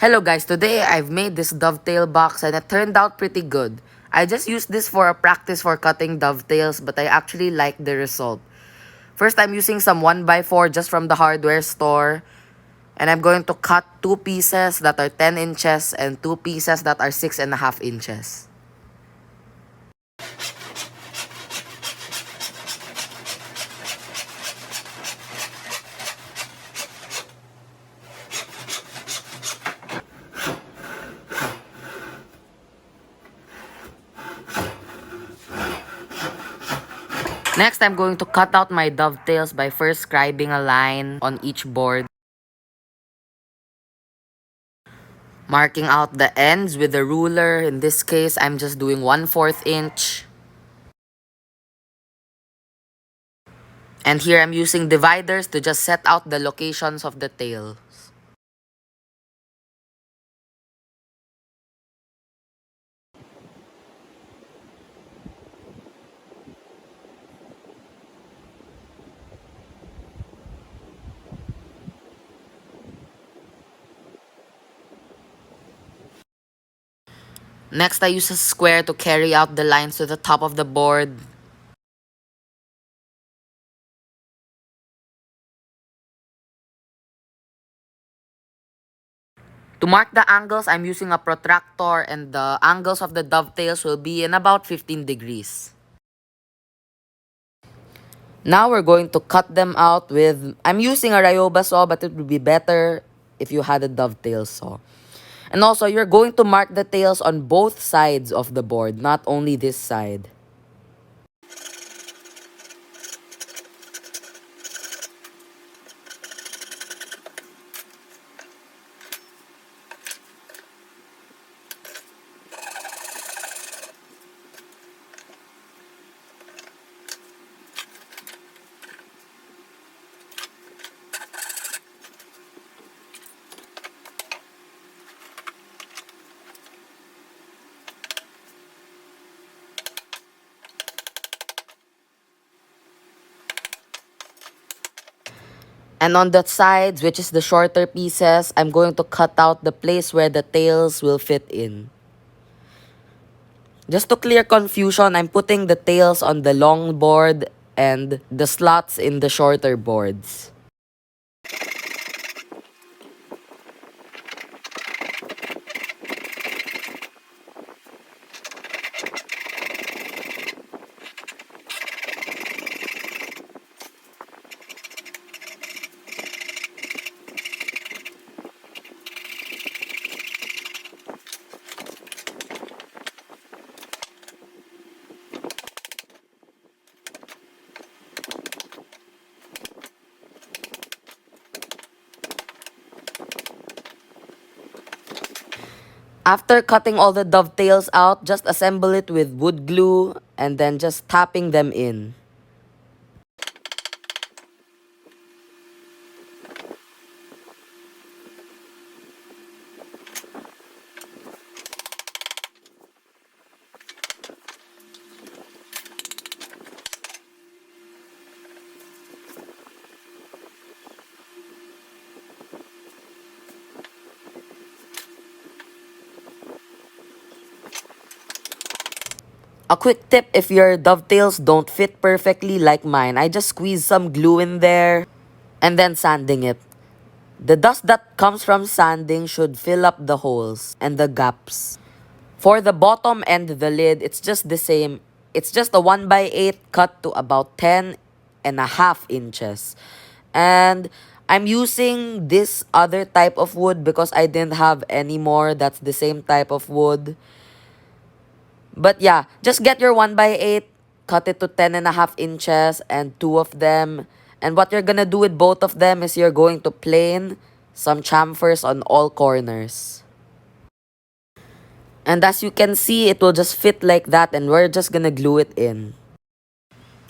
Hello guys, today I've made this dovetail box and it turned out pretty good. I just used this for a practice for cutting dovetails, but I actually like the result. First, I'm using some 1x4 just from the hardware store. And I'm going to cut 2 pieces that are 10 inches and 2 pieces that are 6.5 inches. Next, I'm going to cut out my dovetails by first scribing a line on each board. Marking out the ends with a ruler. In this case, I'm just doing 1/4 inch. And here I'm using dividers to just set out the locations of the tails. Next, I use a square to carry out the lines to the top of the board. To mark the angles, I'm using a protractor and the angles of the dovetails will be in about 15 degrees. Now we're going to cut them out with, I'm using a Ryoba saw, but it would be better if you had a dovetail saw. And also, you're going to mark the tails on both sides of the board, not only this side. And on the sides, which is the shorter pieces, I'm going to cut out the place where the tails will fit in. Just to clear confusion, I'm putting the tails on the long board and the slots in the shorter boards. After cutting all the dovetails out, just assemble it with wood glue and then just tapping them in. A quick tip, if your dovetails don't fit perfectly like mine, I just squeeze some glue in there and then sanding it. The dust that comes from sanding should fill up the holes and the gaps. For the bottom and the lid, it's just the same. It's just a 1x8 cut to about 10.5 inches. And I'm using this other type of wood because I didn't have any more that's the same type of wood. But yeah, just get your 1x8, cut it to 10.5 inches and 2 of them. And what you're gonna do with both of them is you're going to plane some chamfers on all corners. And as you can see, it will just fit like that and we're just gonna glue it in.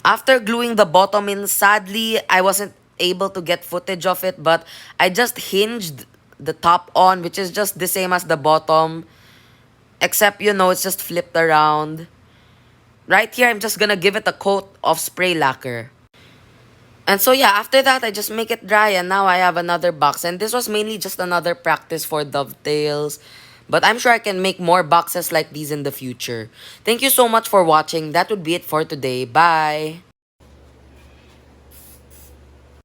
After gluing the bottom in, sadly, I wasn't able to get footage of it, but I just hinged the top on, which is just the same as the bottom. Except, it's just flipped around. Right here, I'm just gonna give it a coat of spray lacquer. And so yeah, after that, I just make it dry and now I have another box. And this was mainly just another practice for dovetails. But I'm sure I can make more boxes like these in the future. Thank you so much for watching. That would be it for today. Bye!